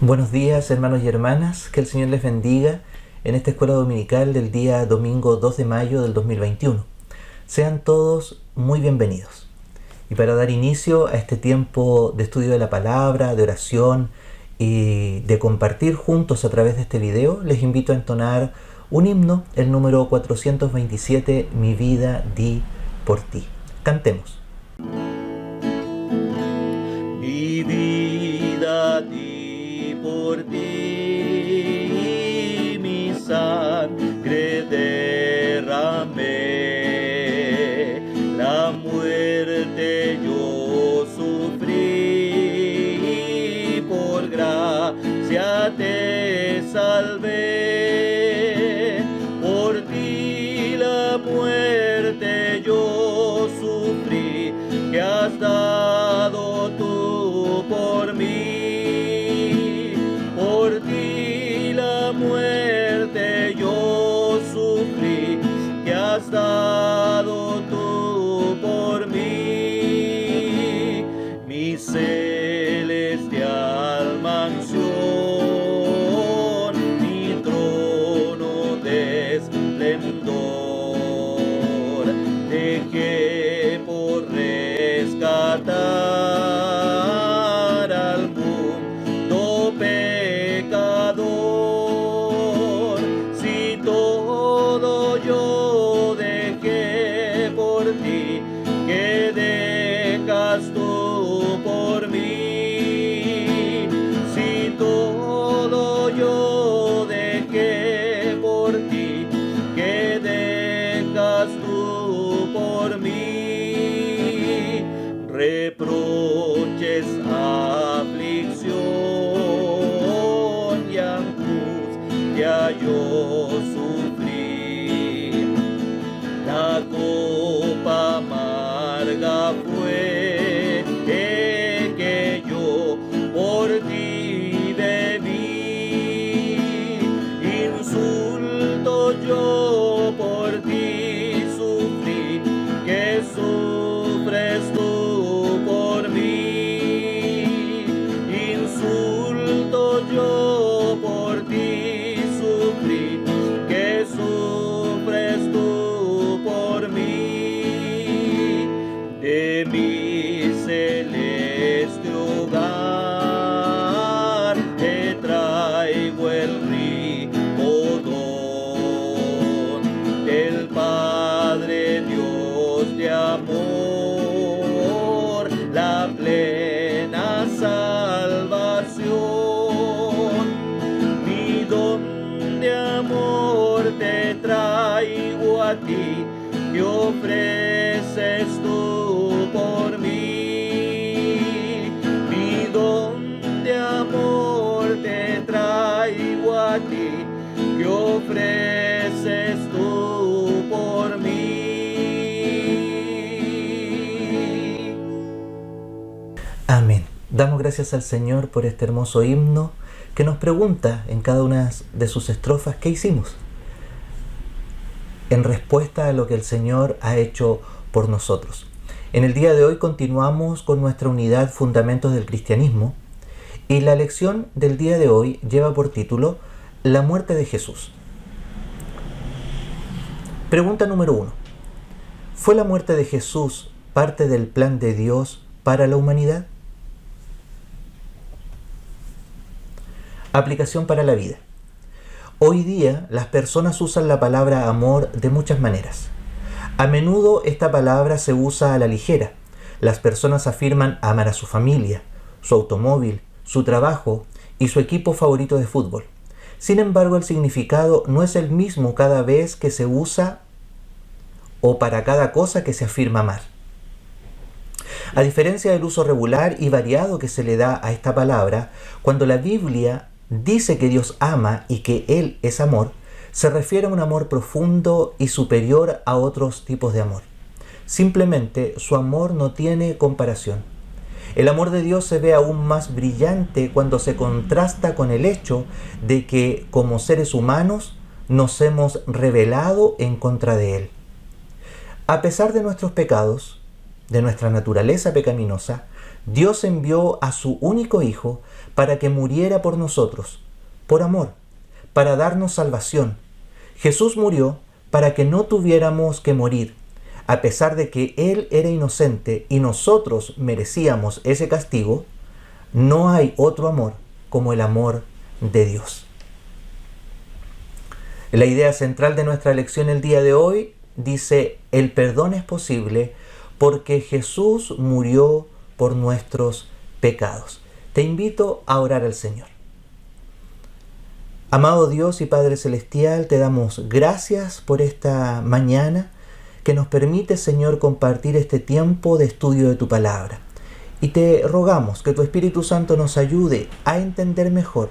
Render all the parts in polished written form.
Buenos días, hermanos y hermanas, que el Señor les bendiga en esta escuela dominical del día domingo 2 de mayo del 2021. Sean todos muy bienvenidos. Y para dar inicio a este tiempo de estudio de la palabra, de oración y de compartir juntos a través de este video, les invito a entonar un himno, el número 427, Mi vida di por ti. Cantemos. Mi vida di por ti, mi sangre derramé, la muerte yo sufrí, por gracia te salvé, por ti la muerte yo sufrí, que has dado tú por mí, por ti la muerte yo sufrí, que has dado tú por mí, mi celestial mansión, mi trono de esplendor, dejé por rescatar al mundo pecador. Si todo yo dejé por ti, ¿qué dejas tú por mí? Si todo yo dejé por ti, ¿qué dejas tú por mí? Reproches, aflicción y angustia yo sufrí, la copa amarga fue que yo por ti bebí, insulto yo por ti sufrí, que sufres tú por mí, insulto yo por ti sufrí, que sufres tú por mí, de mi celeste hogar te traigo el rico don del Padre Dios de amor, la plena salvación, mi don de amor te traigo a ti, que ofreces tú por mí, mi don de amor te traigo a ti, que ofreces tú por mí. Amén. Damos gracias al Señor por este hermoso himno que nos pregunta en cada una de sus estrofas qué hicimos en respuesta a lo que el Señor ha hecho por nosotros. En el día de hoy continuamos con nuestra unidad Fundamentos del Cristianismo y la lección del día de hoy lleva por título La muerte de Jesús. Pregunta número 1. ¿Fue la muerte de Jesús parte del plan de Dios para la humanidad? Aplicación para la vida. Hoy día las personas usan la palabra amor de muchas maneras. A menudo esta palabra se usa a la ligera. Las personas afirman amar a su familia, su automóvil, su trabajo y su equipo favorito de fútbol. Sin embargo, el significado no es el mismo cada vez que se usa o para cada cosa que se afirma amar. A diferencia del uso regular y variado que se le da a esta palabra, cuando la Biblia dice que Dios ama y que Él es amor, se refiere a un amor profundo y superior a otros tipos de amor. Simplemente su amor no tiene comparación. El amor de Dios se ve aún más brillante cuando se contrasta con el hecho de que como seres humanos nos hemos rebelado en contra de Él. A pesar de nuestros pecados, de nuestra naturaleza pecaminosa, Dios envió a su único Hijo para que muriera por nosotros, por amor, para darnos salvación. Jesús murió para que no tuviéramos que morir, a pesar de que Él era inocente y nosotros merecíamos ese castigo. No hay otro amor como el amor de Dios. La idea central de nuestra lección el día de hoy dice: el perdón es posible porque Jesús murió por nuestros pecados. Te invito a orar al Señor. Amado Dios y Padre Celestial, te damos gracias por esta mañana que nos permite, Señor, compartir este tiempo de estudio de tu palabra. Y te rogamos que tu Espíritu Santo nos ayude a entender mejor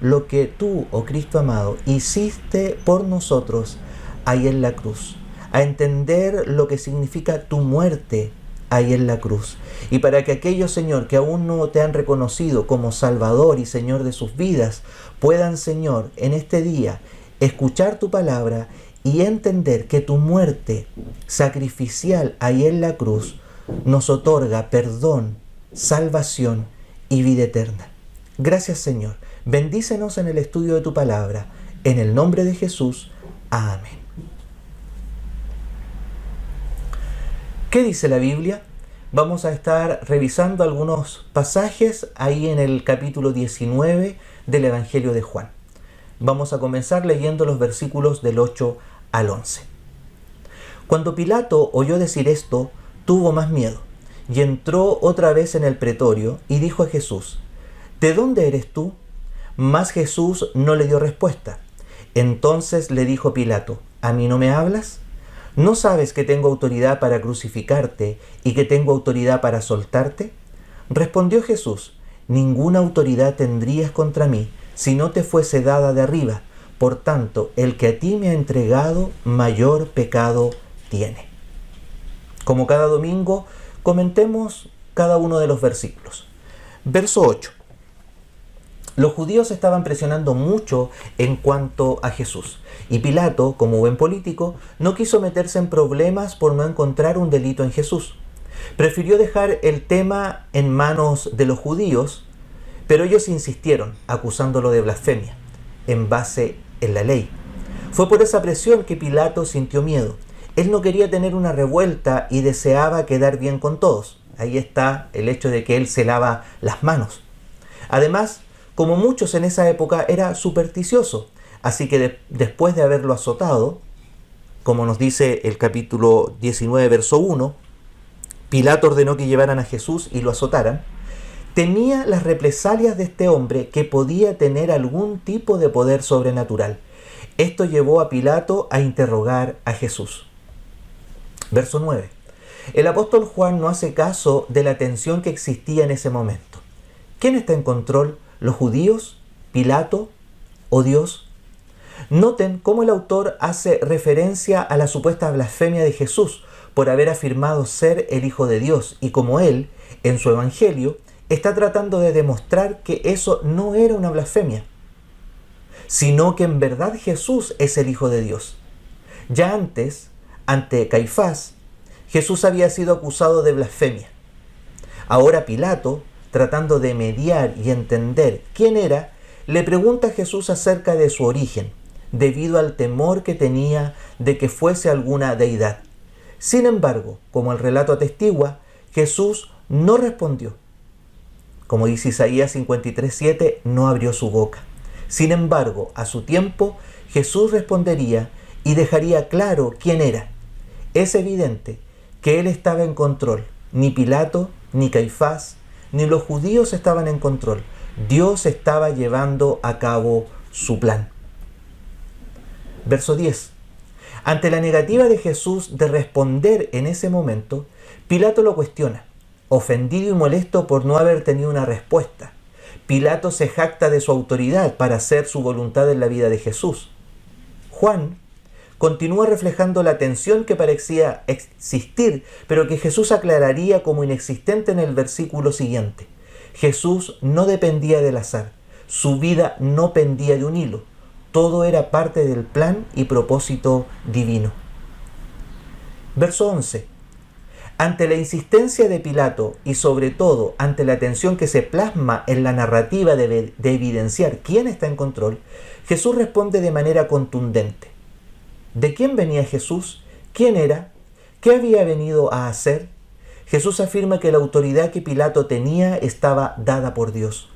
lo que tú, oh Cristo amado, hiciste por nosotros ahí en la cruz, a entender lo que significa tu muerte ahí en la cruz. Y para que aquellos, Señor, que aún no te han reconocido como Salvador y Señor de sus vidas, puedan, Señor, en este día escuchar tu palabra y entender que tu muerte sacrificial ahí en la cruz nos otorga perdón, salvación y vida eterna. Gracias, Señor. Bendícenos en el estudio de tu palabra. En el nombre de Jesús. Amén. ¿Qué dice la Biblia? Vamos a estar revisando algunos pasajes ahí en el capítulo 19 del Evangelio de Juan. Vamos a comenzar leyendo los versículos del 8 al 11. Cuando Pilato oyó decir esto, tuvo más miedo y entró otra vez en el pretorio y dijo a Jesús: ¿de dónde eres tú? Mas Jesús no le dio respuesta. Entonces le dijo Pilato: ¿a mí no me hablas? ¿No sabes que tengo autoridad para crucificarte y que tengo autoridad para soltarte? Respondió Jesús: ninguna autoridad tendrías contra mí si no te fuese dada de arriba. Por tanto, el que a ti me ha entregado, mayor pecado tiene. Como cada domingo, comentemos cada uno de los versículos. Verso 8. Los judíos estaban presionando mucho en cuanto a Jesús, y Pilato, como buen político, no quiso meterse en problemas por no encontrar un delito en Jesús. Prefirió dejar el tema en manos de los judíos, pero ellos insistieron, acusándolo de blasfemia, en base en la ley. Fue por esa presión que Pilato sintió miedo. Él no quería tener una revuelta y deseaba quedar bien con todos. Ahí está el hecho de que él se lava las manos. Además, como muchos en esa época, era supersticioso. Así que después de haberlo azotado, como nos dice el capítulo 19, verso 1, Pilato ordenó que llevaran a Jesús y lo azotaran. Temía las represalias de este hombre que podía tener algún tipo de poder sobrenatural. Esto llevó a Pilato a interrogar a Jesús. Verso 9. El apóstol Juan no hace caso de la tensión que existía en ese momento. ¿Quién está en control? ¿Los judíos? ¿Pilato? ¿O Dios? Noten cómo el autor hace referencia a la supuesta blasfemia de Jesús por haber afirmado ser el Hijo de Dios, y como él, en su evangelio, está tratando de demostrar que eso no era una blasfemia, sino que en verdad Jesús es el Hijo de Dios. Ya antes, ante Caifás, Jesús había sido acusado de blasfemia. Ahora Pilato, tratando de mediar y entender quién era, le pregunta a Jesús acerca de su origen, debido al temor que tenía de que fuese alguna deidad. Sin embargo, como el relato atestigua, Jesús no respondió. Como dice Isaías 53:7, no abrió su boca. Sin embargo, a su tiempo, Jesús respondería y dejaría claro quién era. Es evidente que él estaba en control. Ni Pilato, ni Caifás, ni los judíos estaban en control. Dios estaba llevando a cabo su plan. Verso 10. Ante la negativa de Jesús de responder en ese momento, Pilato lo cuestiona, ofendido y molesto por no haber tenido una respuesta. Pilato se jacta de su autoridad para hacer su voluntad en la vida de Jesús. Juan continúa reflejando la tensión que parecía existir, pero que Jesús aclararía como inexistente en el versículo siguiente. Jesús no dependía del azar, su vida no pendía de un hilo, todo era parte del plan y propósito divino. Verso 11. Ante la insistencia de Pilato y sobre todo ante la tensión que se plasma en la narrativa de evidenciar quién está en control, Jesús responde de manera contundente. ¿De quién venía Jesús? ¿Quién era? ¿Qué había venido a hacer? Jesús afirma que la autoridad que Pilato tenía estaba dada por Dios.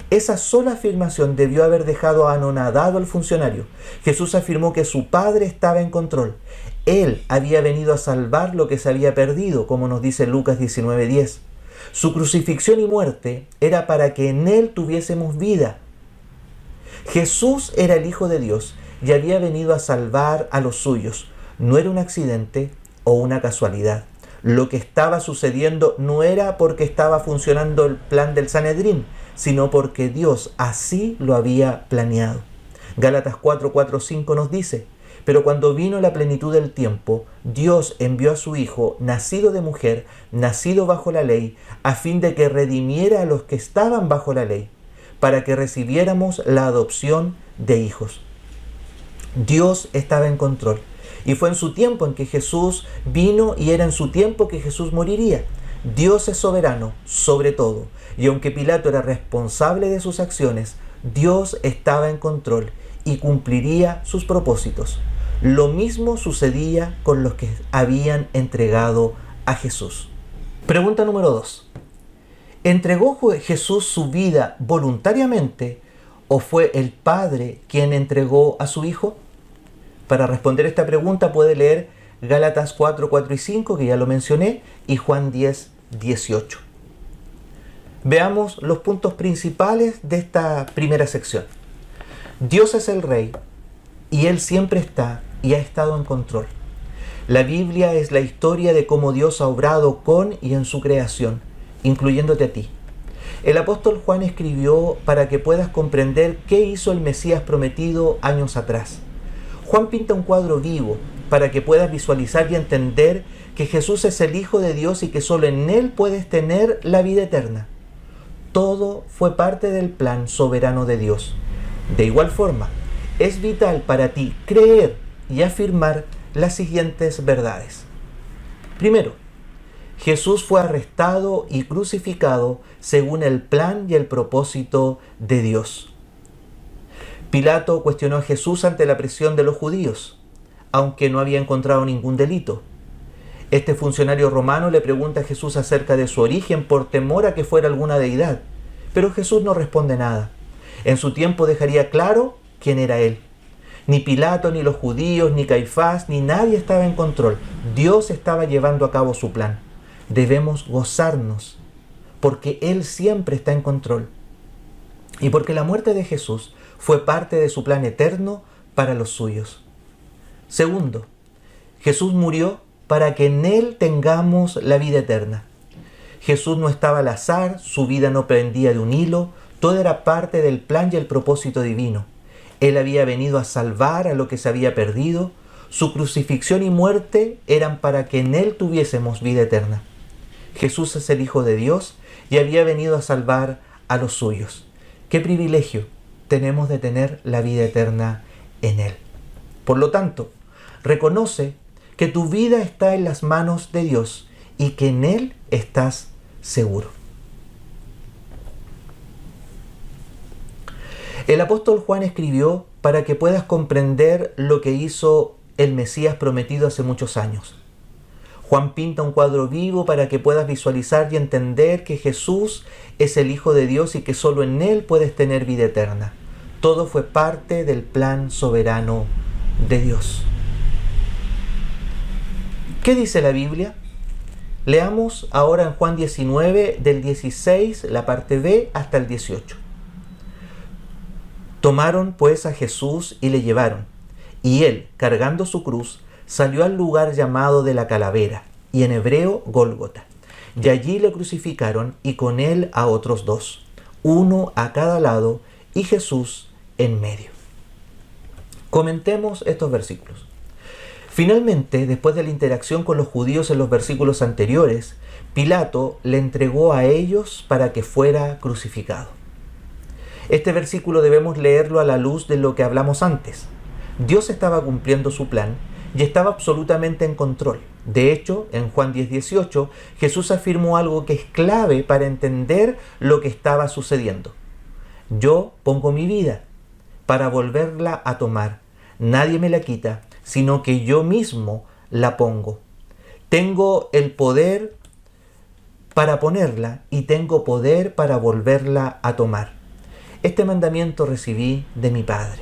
Esa sola afirmación debió haber dejado anonadado al funcionario. Jesús afirmó que su Padre estaba en control. Él había venido a salvar lo que se había perdido, como nos dice Lucas 19:10. Su crucifixión y muerte era para que en Él tuviésemos vida. Jesús era el Hijo de Dios y había venido a salvar a los suyos. No era un accidente o una casualidad. Lo que estaba sucediendo no era porque estaba funcionando el plan del Sanedrín, sino porque Dios así lo había planeado. Gálatas 4:4-5 nos dice: pero cuando vino la plenitud del tiempo, Dios envió a su Hijo, nacido de mujer, nacido bajo la ley, a fin de que redimiera a los que estaban bajo la ley, para que recibiéramos la adopción de hijos. Dios estaba en control. Y fue en su tiempo en que Jesús vino y era en su tiempo que Jesús moriría. Dios es soberano sobre todo. Y aunque Pilato era responsable de sus acciones, Dios estaba en control y cumpliría sus propósitos. Lo mismo sucedía con los que habían entregado a Jesús. Pregunta número 2. ¿Entregó Jesús su vida voluntariamente o fue el Padre quien entregó a su Hijo? Para responder esta pregunta puede leer Gálatas 4:4-5, que ya lo mencioné, y Juan 10:18. Veamos los puntos principales de esta primera sección. Dios es el Rey y Él siempre está y ha estado en control. La Biblia es la historia de cómo Dios ha obrado con y en su creación, incluyéndote a ti. El apóstol Juan escribió para que puedas comprender qué hizo el Mesías prometido años atrás. Juan pinta un cuadro vivo para que puedas visualizar y entender que Jesús es el Hijo de Dios y que solo en Él puedes tener la vida eterna. Todo fue parte del plan soberano de Dios. De igual forma, es vital para ti creer y afirmar las siguientes verdades. Primero, Jesús fue arrestado y crucificado según el plan y el propósito de Dios. Pilato cuestionó a Jesús ante la presión de los judíos, aunque no había encontrado ningún delito. Este funcionario romano le pregunta a Jesús acerca de su origen por temor a que fuera alguna deidad, pero Jesús no responde nada. En su tiempo dejaría claro quién era Él. Ni Pilato, ni los judíos, ni Caifás, ni nadie estaba en control. Dios estaba llevando a cabo su plan. Debemos gozarnos, porque Él siempre está en control. Y porque la muerte de Jesús fue parte de su plan eterno para los suyos. Segundo, Jesús murió para que en Él tengamos la vida eterna. Jesús no estaba al azar, su vida no pendía de un hilo, todo era parte del plan y el propósito divino. Él había venido a salvar a lo que se había perdido, su crucifixión y muerte eran para que en Él tuviésemos vida eterna. Jesús es el Hijo de Dios y había venido a salvar a los suyos. ¡Qué privilegio tenemos de tener la vida eterna en Él! Por lo tanto, reconoce que tu vida está en las manos de Dios y que en Él estás seguro. El apóstol Juan escribió para que puedas comprender lo que hizo el Mesías prometido hace muchos años. Juan pinta un cuadro vivo para que puedas visualizar y entender que Jesús es el Hijo de Dios y que solo en Él puedes tener vida eterna. Todo fue parte del plan soberano de Dios. ¿Qué dice la Biblia? Leamos ahora en Juan 19, del 16, la parte B, hasta el 18. Tomaron pues a Jesús y le llevaron, y Él, cargando su cruz, salió al lugar llamado de la Calavera, y en hebreo Gólgota. Y allí le crucificaron y con Él a otros dos, uno a cada lado y Jesús en medio. Comentemos estos versículos. Finalmente, después de la interacción con los judíos en los versículos anteriores, Pilato le entregó a ellos para que fuera crucificado. Este versículo debemos leerlo a la luz de lo que hablamos antes. Dios estaba cumpliendo su plan y estaba absolutamente en control. De hecho, en Juan 10:18, Jesús afirmó algo que es clave para entender lo que estaba sucediendo. Yo pongo mi vida para volverla a tomar. Nadie me la quita, sino que yo mismo la pongo. Tengo el poder para ponerla y tengo poder para volverla a tomar. Este mandamiento recibí de mi Padre.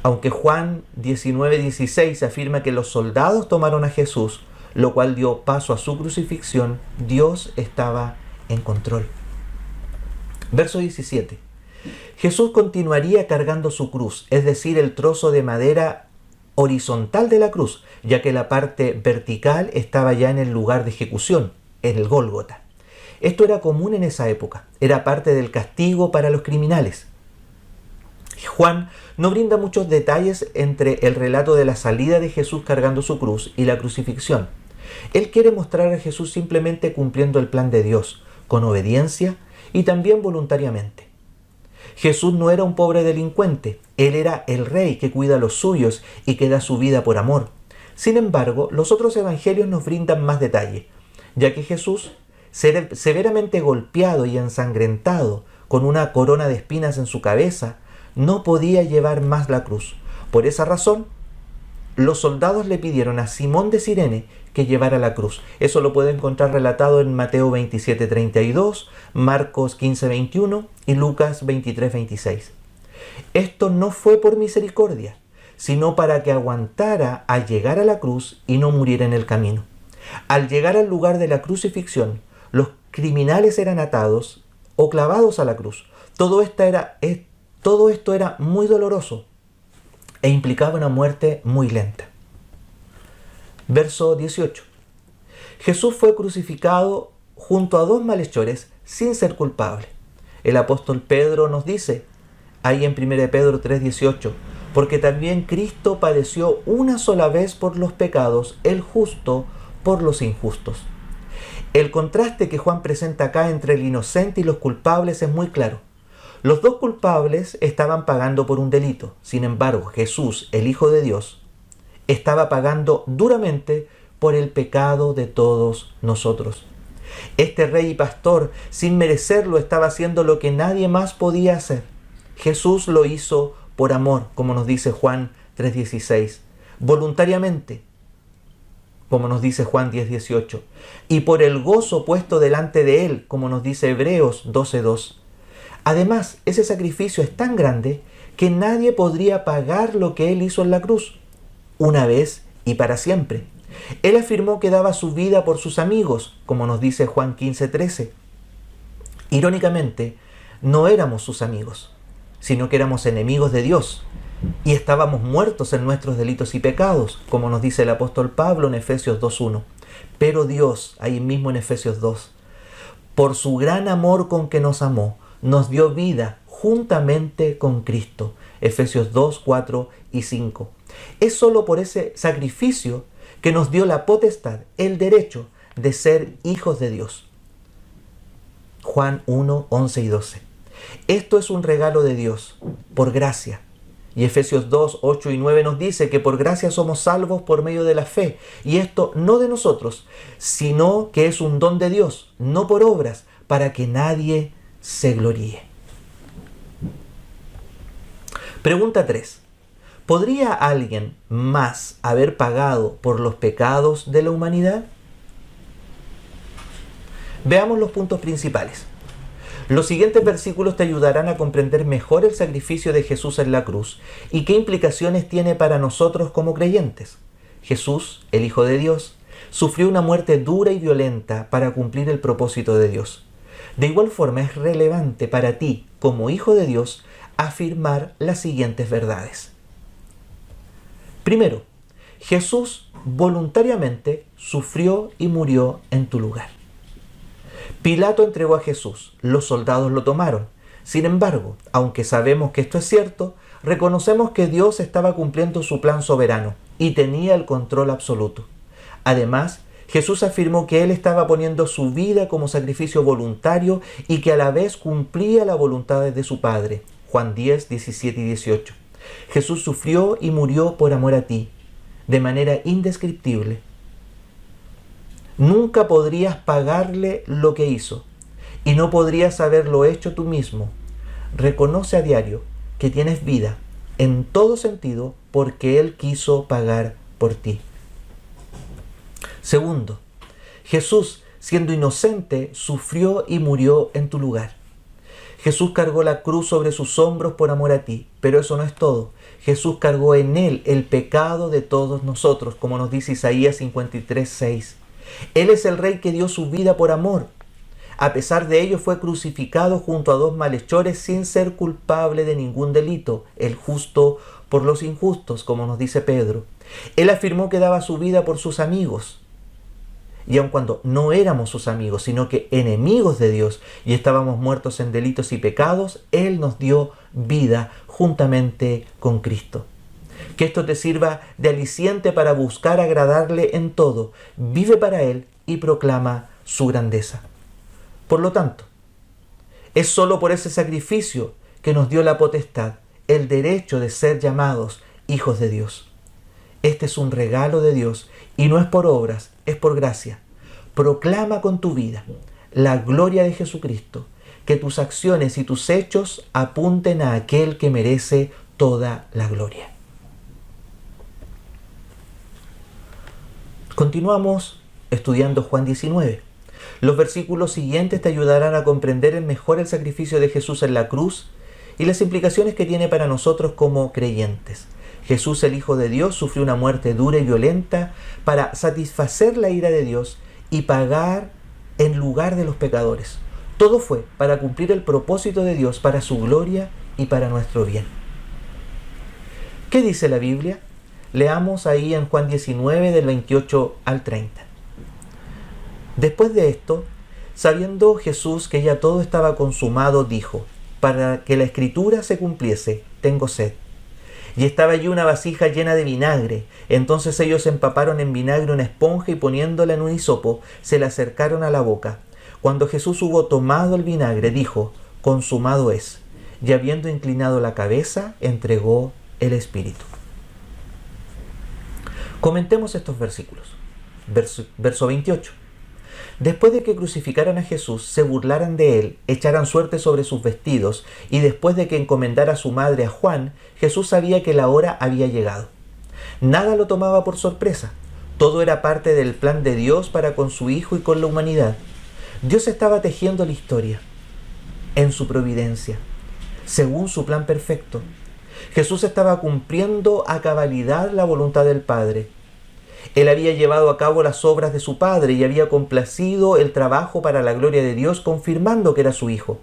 Aunque Juan 19:16 afirma que los soldados tomaron a Jesús, lo cual dio paso a su crucifixión, Dios estaba en control. Verso 17. Jesús continuaría cargando su cruz, es decir, el trozo de madera horizontal de la cruz, ya que la parte vertical estaba ya en el lugar de ejecución, en el Gólgota. Esto era común en esa época, era parte del castigo para los criminales. Juan no brinda muchos detalles entre el relato de la salida de Jesús cargando su cruz y la crucifixión. Él quiere mostrar a Jesús simplemente cumpliendo el plan de Dios, con obediencia y también voluntariamente. Jesús no era un pobre delincuente, Él era el rey que cuida a los suyos y que da su vida por amor. Sin embargo, los otros evangelios nos brindan más detalle, ya que Jesús, severamente golpeado y ensangrentado, con una corona de espinas en su cabeza, no podía llevar más la cruz. Por esa razón, los soldados le pidieron a Simón de Cirene que llevara la cruz. Eso lo puede encontrar relatado en Mateo 27:32, Marcos 15:21 y Lucas 23:26. Esto no fue por misericordia, sino para que aguantara a llegar a la cruz y no muriera en el camino. Al llegar al lugar de la crucifixión, los criminales eran atados o clavados a la cruz. Todo esto era muy doloroso e implicaba una muerte muy lenta. Verso 18. Jesús fue crucificado junto a dos malhechores sin ser culpable. El apóstol Pedro nos dice, ahí en 1 Pedro 3:18, porque también Cristo padeció una sola vez por los pecados, el justo por los injustos. El contraste que Juan presenta acá entre el inocente y los culpables es muy claro. Los dos culpables estaban pagando por un delito. Sin embargo, Jesús, el Hijo de Dios, estaba pagando duramente por el pecado de todos nosotros. Este rey y pastor, sin merecerlo, estaba haciendo lo que nadie más podía hacer. Jesús lo hizo por amor, como nos dice Juan 3:16, voluntariamente, como nos dice Juan 10:18, y por el gozo puesto delante de él, como nos dice Hebreos 12:2. Además, ese sacrificio es tan grande que nadie podría pagar lo que él hizo en la cruz, una vez y para siempre. Él afirmó que daba su vida por sus amigos, como nos dice Juan 15:13. Irónicamente, no éramos sus amigos, sino que éramos enemigos de Dios y estábamos muertos en nuestros delitos y pecados, como nos dice el apóstol Pablo en Efesios 2:1. Pero Dios, ahí mismo en Efesios 2, por su gran amor con que nos amó, nos dio vida juntamente con Cristo. Efesios 2, 4 y 5. Es solo por ese sacrificio que nos dio la potestad, el derecho de ser hijos de Dios. Juan 1, 11 y 12. Esto es un regalo de Dios, por gracia. Y Efesios 2, 8 y 9 nos dice que por gracia somos salvos por medio de la fe. Y esto no de nosotros, sino que es un don de Dios, no por obras, para que nadie se gloríe. Pregunta 3. ¿Podría alguien más haber pagado por los pecados de la humanidad? Veamos los puntos principales. Los siguientes versículos te ayudarán a comprender mejor el sacrificio de Jesús en la cruz y qué implicaciones tiene para nosotros como creyentes. Jesús, el Hijo de Dios, sufrió una muerte dura y violenta para cumplir el propósito de Dios. De igual forma es relevante para ti, como Hijo de Dios, afirmar las siguientes verdades. Primero, Jesús voluntariamente sufrió y murió en tu lugar. Pilato entregó a Jesús, los soldados lo tomaron. Sin embargo, aunque sabemos que esto es cierto, reconocemos que Dios estaba cumpliendo su plan soberano y tenía el control absoluto. Además, Jesús afirmó que Él estaba poniendo su vida como sacrificio voluntario y que a la vez cumplía la voluntad de su Padre. Juan 10, 17 y 18. Jesús sufrió y murió por amor a ti, de manera indescriptible. Nunca podrías pagarle lo que hizo y no podrías haberlo hecho tú mismo. Reconoce a diario que tienes vida en todo sentido porque Él quiso pagar por ti. Segundo, Jesús, siendo inocente, sufrió y murió en tu lugar. Jesús cargó la cruz sobre sus hombros por amor a ti, pero eso no es todo. Jesús cargó en Él el pecado de todos nosotros, como nos dice Isaías 53:6. Él es el Rey que dio su vida por amor. A pesar de ello fue crucificado junto a dos malhechores sin ser culpable de ningún delito, el justo por los injustos, como nos dice Pedro. Él afirmó que daba su vida por sus amigos. Y aun cuando no éramos sus amigos, sino que enemigos de Dios y estábamos muertos en delitos y pecados, Él nos dio vida juntamente con Cristo. Que esto te sirva de aliciente para buscar agradarle en todo. Vive para Él y proclama su grandeza. Por lo tanto, es solo por ese sacrificio que nos dio la potestad, el derecho de ser llamados hijos de Dios. Este es un regalo de Dios y no es por obras, es por gracia. Proclama con tu vida la gloria de Jesucristo, que tus acciones y tus hechos apunten a aquel que merece toda la gloria. Continuamos estudiando Juan 19. Los versículos siguientes te ayudarán a comprender mejor el sacrificio de Jesús en la cruz y las implicaciones que tiene para nosotros como creyentes. Jesús, el Hijo de Dios, sufrió una muerte dura y violenta para satisfacer la ira de Dios y pagar en lugar de los pecadores. Todo fue para cumplir el propósito de Dios, para su gloria y para nuestro bien. ¿Qué dice la Biblia? Leamos ahí en Juan 19 del 28 al 30. Después de esto, sabiendo Jesús que ya todo estaba consumado, dijo: para que la escritura se cumpliese, tengo sed. Y estaba allí una vasija llena de vinagre. Entonces ellos empaparon en vinagre una esponja y poniéndola en un hisopo, se la acercaron a la boca. Cuando Jesús hubo tomado el vinagre, dijo: consumado es. Y habiendo inclinado la cabeza, entregó el espíritu. Comentemos estos versículos. Verso 28. Después de que crucificaran a Jesús, se burlaran de él, echaran suerte sobre sus vestidos, y después de que encomendara a su madre a Juan, Jesús sabía que la hora había llegado. Nada lo tomaba por sorpresa. Todo era parte del plan de Dios para con su Hijo y con la humanidad. Dios estaba tejiendo la historia en su providencia, según su plan perfecto. Jesús estaba cumpliendo a cabalidad la voluntad del Padre. Él había llevado a cabo las obras de su Padre y había complacido el trabajo para la gloria de Dios, confirmando que era su Hijo.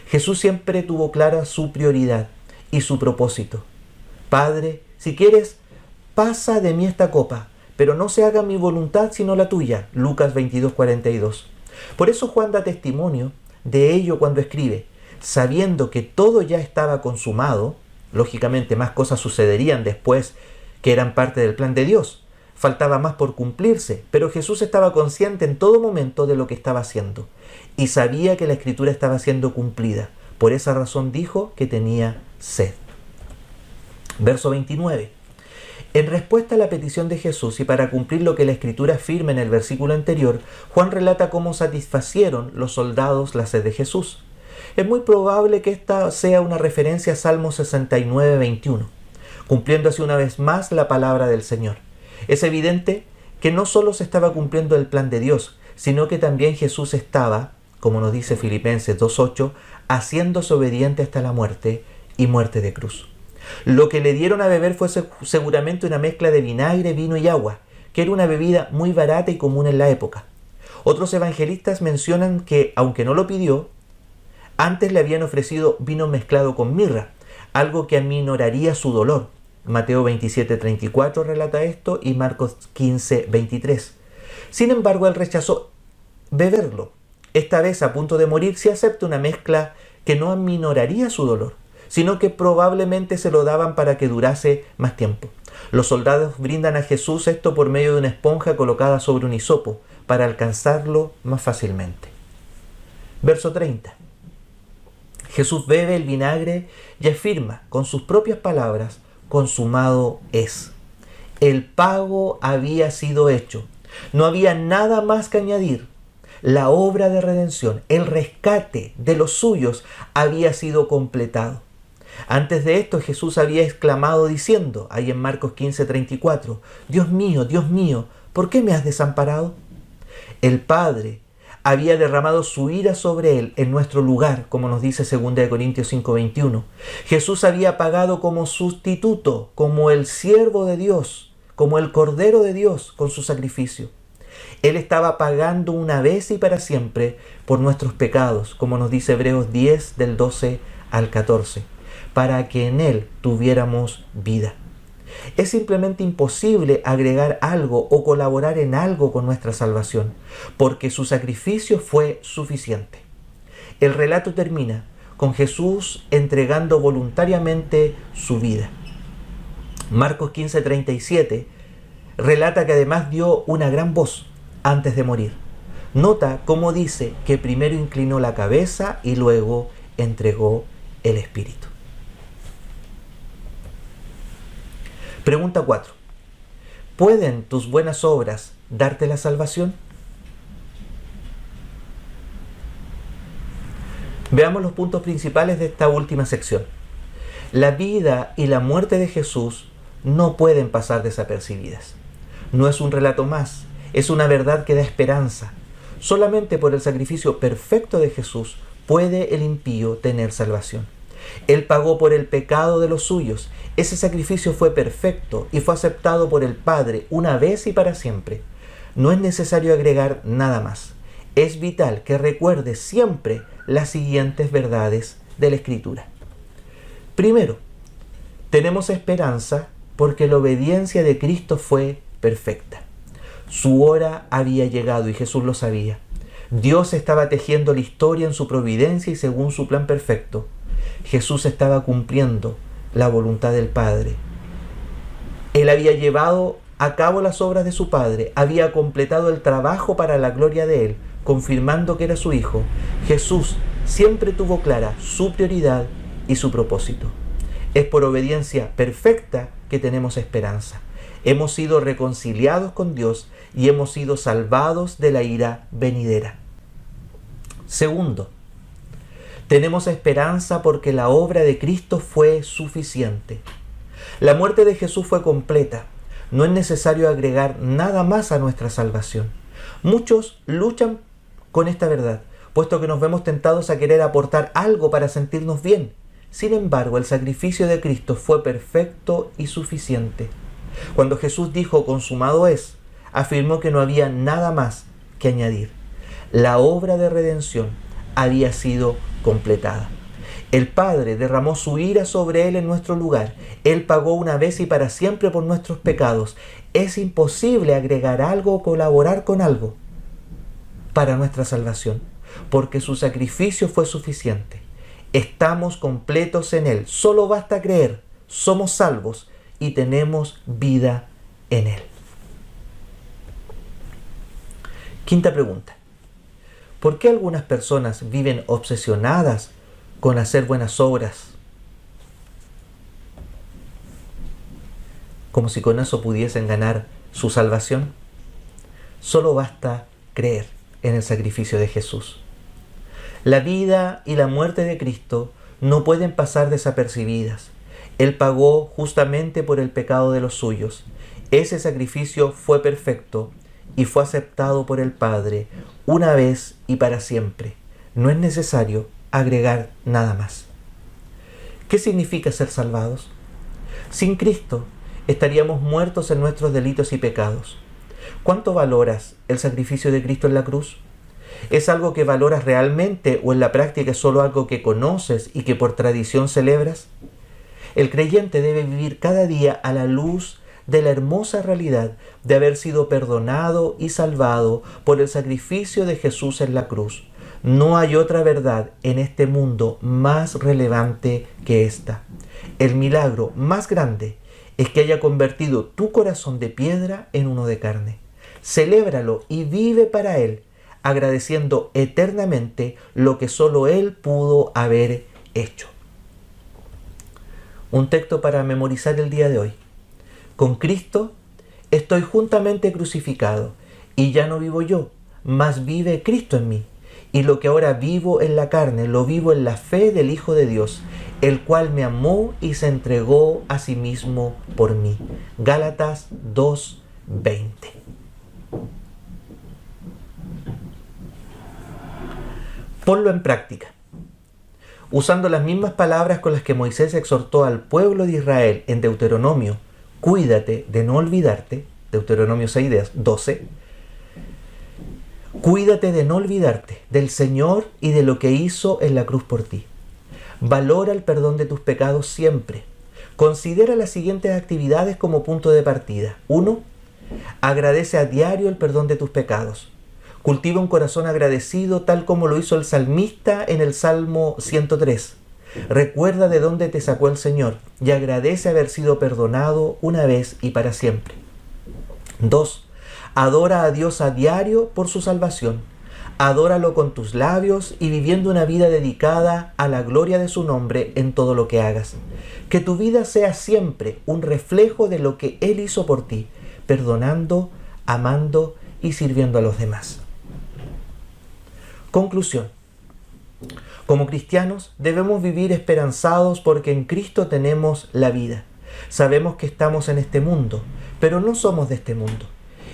Jesús siempre tuvo clara su prioridad y su propósito. Padre, si quieres, pasa de mí esta copa, pero no se haga mi voluntad sino la tuya. Lucas 22:42. Por eso Juan da testimonio de ello cuando escribe: sabiendo que todo ya estaba consumado. Lógicamente más cosas sucederían después que eran parte del plan de Dios. Faltaba más por cumplirse, pero Jesús estaba consciente en todo momento de lo que estaba haciendo y sabía que la Escritura estaba siendo cumplida. Por esa razón dijo que tenía sed. Verso 29. En respuesta a la petición de Jesús y para cumplir lo que la Escritura afirma en el versículo anterior, Juan relata cómo satisfacieron los soldados la sed de Jesús. Es muy probable que esta sea una referencia a Salmo 69:21, cumpliendo así una vez más la palabra del Señor. Es evidente que no solo se estaba cumpliendo el plan de Dios, sino que también Jesús estaba, como nos dice Filipenses 2:8, haciéndose obediente hasta la muerte y muerte de cruz. Lo que le dieron a beber fue seguramente una mezcla de vinagre, vino y agua, que era una bebida muy barata y común en la época. Otros evangelistas mencionan que, aunque no lo pidió, antes le habían ofrecido vino mezclado con mirra, algo que aminoraría su dolor. Mateo 27:34 relata esto y Marcos 15:23. Sin embargo, él rechazó beberlo. Esta vez, a punto de morir, se acepta una mezcla que no aminoraría su dolor, sino que probablemente se lo daban para que durase más tiempo. Los soldados brindan a Jesús esto por medio de una esponja colocada sobre un hisopo, para alcanzarlo más fácilmente. Verso 30. Jesús bebe el vinagre y afirma con sus propias palabras: consumado es. El pago había sido hecho. No había nada más que añadir. La obra de redención, el rescate de los suyos había sido completado. Antes de esto Jesús había exclamado diciendo, ahí en Marcos 15:34, Dios mío, ¿por qué me has desamparado? El Padre había derramado su ira sobre él en nuestro lugar, como nos dice 2 Corintios 5:21. Jesús había pagado como sustituto, como el siervo de Dios, como el Cordero de Dios con su sacrificio. Él estaba pagando una vez y para siempre por nuestros pecados, como nos dice Hebreos 10 del 12 al 14, para que en Él tuviéramos vida. Es simplemente imposible agregar algo o colaborar en algo con nuestra salvación, porque su sacrificio fue suficiente. El relato termina con Jesús entregando voluntariamente su vida. Marcos 15:37 relata que además dio una gran voz antes de morir. Nota cómo dice que primero inclinó la cabeza y luego entregó el espíritu. Pregunta 4. ¿Pueden tus buenas obras darte la salvación? Veamos los puntos principales de esta última sección. La vida y la muerte de Jesús no pueden pasar desapercibidas. No es un relato más, es una verdad que da esperanza. Solamente por el sacrificio perfecto de Jesús puede el impío tener salvación. Él pagó por el pecado de los suyos. Ese sacrificio fue perfecto y fue aceptado por el Padre una vez y para siempre. No es necesario agregar nada más. Es vital que recuerdes siempre las siguientes verdades de la Escritura. Primero, tenemos esperanza porque la obediencia de Cristo fue perfecta. Su hora había llegado y Jesús lo sabía. Dios estaba tejiendo la historia en su providencia y según su plan perfecto. Jesús estaba cumpliendo la voluntad del Padre. Él había llevado a cabo las obras de su Padre, había completado el trabajo para la gloria de Él, confirmando que era su Hijo. Jesús siempre tuvo clara su prioridad y su propósito. Es por obediencia perfecta que tenemos esperanza. Hemos sido reconciliados con Dios y hemos sido salvados de la ira venidera. Segundo, tenemos esperanza porque la obra de Cristo fue suficiente. La muerte de Jesús fue completa. No es necesario agregar nada más a nuestra salvación. Muchos luchan con esta verdad, puesto que nos vemos tentados a querer aportar algo para sentirnos bien. Sin embargo, el sacrificio de Cristo fue perfecto y suficiente. Cuando Jesús dijo consumado es, afirmó que no había nada más que añadir. La obra de redención había sido completada. El Padre derramó su ira sobre Él en nuestro lugar. Él pagó una vez y para siempre por nuestros pecados. Es imposible agregar algo o colaborar con algo para nuestra salvación, porque su sacrificio fue suficiente. Estamos completos en Él. Solo basta creer. Somos salvos y tenemos vida en Él. Quinta pregunta. ¿Por qué algunas personas viven obsesionadas con hacer buenas obras? Como si con eso pudiesen ganar su salvación. Solo basta creer en el sacrificio de Jesús. La vida y la muerte de Cristo no pueden pasar desapercibidas. Él pagó justamente por el pecado de los suyos. Ese sacrificio fue perfecto y fue aceptado por el Padre una vez y para siempre. No es necesario agregar nada más. ¿Qué significa ser salvados? Sin Cristo estaríamos muertos en nuestros delitos y pecados. ¿Cuánto valoras el sacrificio de Cristo en la cruz? ¿Es algo que valoras realmente o en la práctica es solo algo que conoces y que por tradición celebras? El creyente debe vivir cada día a la luz de la hermosa realidad de haber sido perdonado y salvado por el sacrificio de Jesús en la cruz. No hay otra verdad en este mundo más relevante que esta. El milagro más grande es que haya convertido tu corazón de piedra en uno de carne. Celébralo y vive para Él, agradeciendo eternamente lo que solo Él pudo haber hecho. Un texto para memorizar el día de hoy. Con Cristo estoy juntamente crucificado, y ya no vivo yo, mas vive Cristo en mí. Y lo que ahora vivo en la carne, lo vivo en la fe del Hijo de Dios, el cual me amó y se entregó a sí mismo por mí. Gálatas 2:20. Ponlo en práctica. Usando las mismas palabras con las que Moisés exhortó al pueblo de Israel en Deuteronomio, cuídate de no olvidarte, Deuteronomio 6:12, cuídate de no olvidarte del Señor y de lo que hizo en la cruz por ti. Valora el perdón de tus pecados siempre. Considera las siguientes actividades como punto de partida. 1. Agradece a diario el perdón de tus pecados. Cultiva un corazón agradecido tal como lo hizo el salmista en el Salmo 103. Recuerda de dónde te sacó el Señor y agradece haber sido perdonado una vez y para siempre. 2. Adora a Dios a diario por su salvación. Adóralo con tus labios y viviendo una vida dedicada a la gloria de su nombre en todo lo que hagas. Que tu vida sea siempre un reflejo de lo que Él hizo por ti, perdonando, amando y sirviendo a los demás. Conclusión. Como cristianos debemos vivir esperanzados porque en Cristo tenemos la vida. Sabemos que estamos en este mundo, pero no somos de este mundo.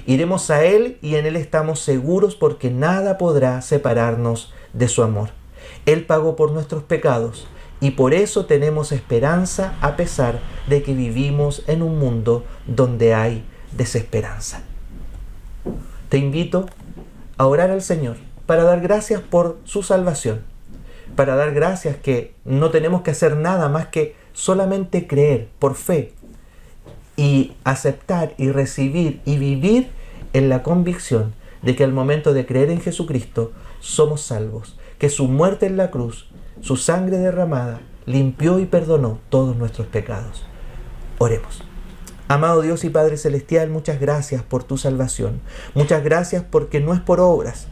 Iremos a Él y en Él estamos seguros porque nada podrá separarnos de su amor. Él pagó por nuestros pecados y por eso tenemos esperanza a pesar de que vivimos en un mundo donde hay desesperanza. Te invito a orar al Señor para dar gracias por su salvación, para dar gracias que no tenemos que hacer nada más que solamente creer por fe y aceptar y recibir y vivir en la convicción de que al momento de creer en Jesucristo somos salvos, que su muerte en la cruz, su sangre derramada, limpió y perdonó todos nuestros pecados. Oremos. Amado Dios y Padre Celestial, muchas gracias por tu salvación. Muchas gracias porque no es por obras.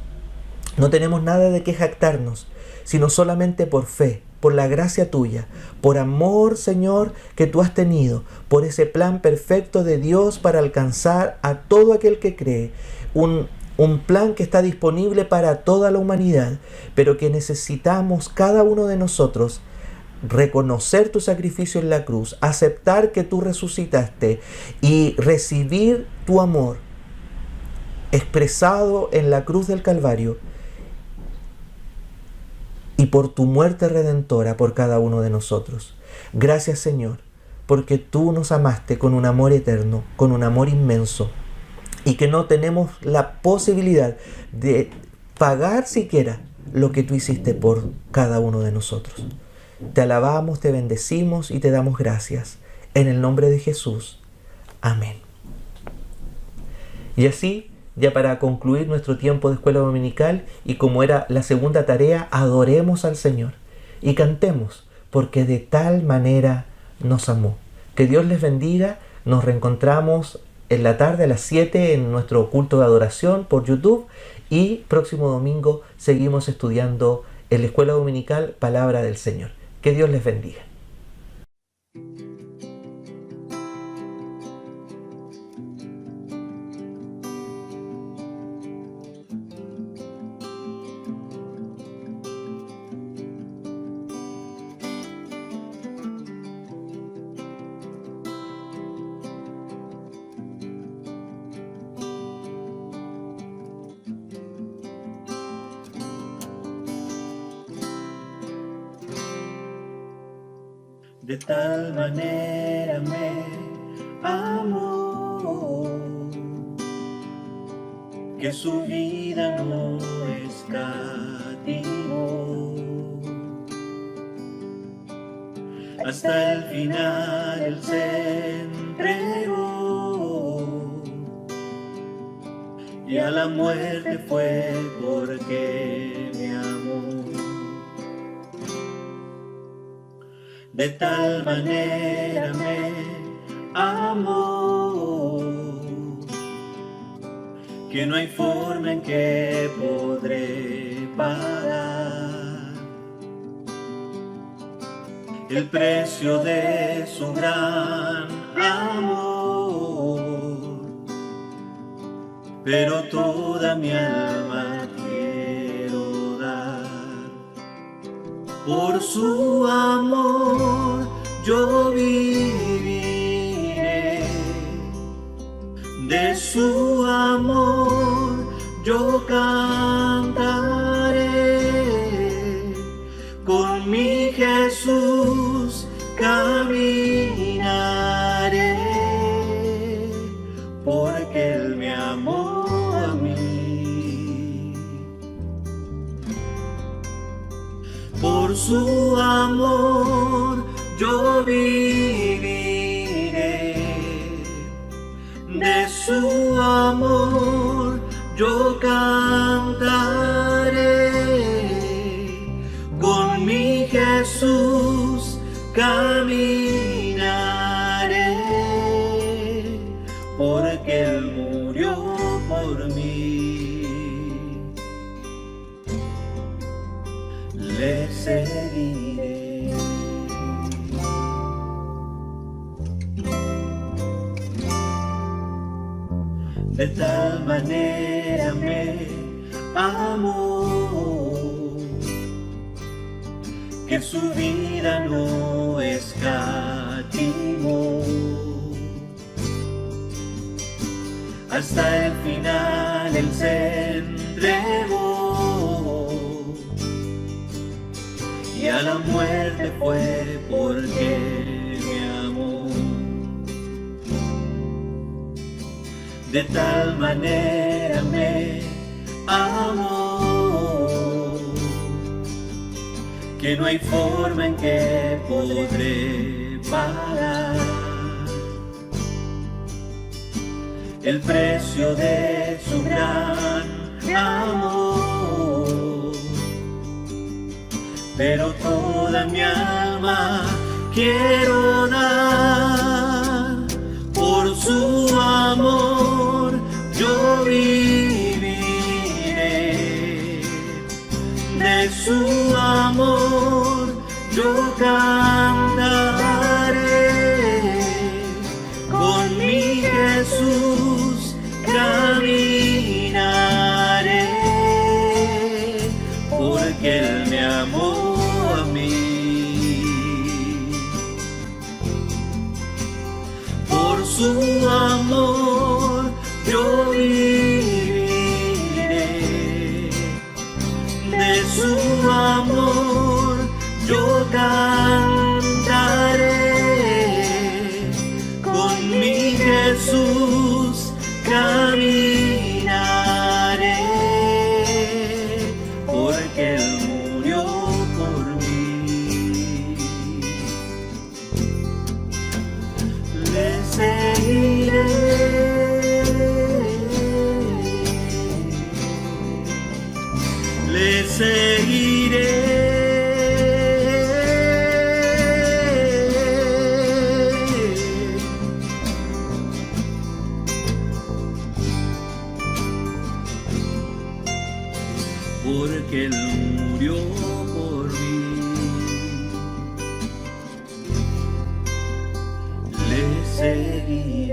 No tenemos nada de qué jactarnos, sino solamente por fe, por la gracia tuya, por amor, Señor, que tú has tenido, por ese plan perfecto de Dios para alcanzar a todo aquel que cree. Un plan que está disponible para toda la humanidad, pero que necesitamos cada uno de nosotros reconocer tu sacrificio en la cruz, aceptar que tú resucitaste y recibir tu amor expresado en la cruz del Calvario y por tu muerte redentora por cada uno de nosotros. Gracias, Señor, porque tú nos amaste con un amor eterno, con un amor inmenso, y que no tenemos la posibilidad de pagar siquiera lo que tú hiciste por cada uno de nosotros. Te alabamos, te bendecimos y te damos gracias. En el nombre de Jesús. Amén. Y así, ya para concluir nuestro tiempo de escuela dominical, y como era la segunda tarea, adoremos al Señor y cantemos, porque de tal manera nos amó. Que Dios les bendiga. Nos reencontramos en la tarde a las 7 en nuestro culto de adoración por YouTube, y próximo domingo seguimos estudiando en la escuela dominical Palabra del Señor. Que Dios les bendiga. De tal manera me amó que su vida no escatimó. Hasta el final Él se entregó y a la muerte fue porque me amó. De tal manera me amó que no hay forma en que podré pagar el precio de su gran amor. pero toda mi alma quiero dar. Por su amor yo viviré, de su amor yo cantaré, con mi Jesús caminaré, porque Él me amó a mí. Por su amor yo viviré, de su amor yo cantaré, con mi Jesús caminaré, porque Él murió por mí. Le seguiré. De tal manera me amó, que su vida no escatimó. Hasta el final Él se entregó, y a la muerte fue porque me amó. De tal manera me amó, que no hay forma en que podré pagar el precio de su gran amor. Pero toda mi alma quiero dar, por su amor yo viviré, de su amor yo cantaré, con mi Jesús caminaré, porque Él me amó a mí. Por su amor yo viviré, de su amor yo cantaré, con mi Jesús caminaré, porque Él murió por mí. Le seguiré, le seguiré. Porque Él murió por mí. Le seguiré.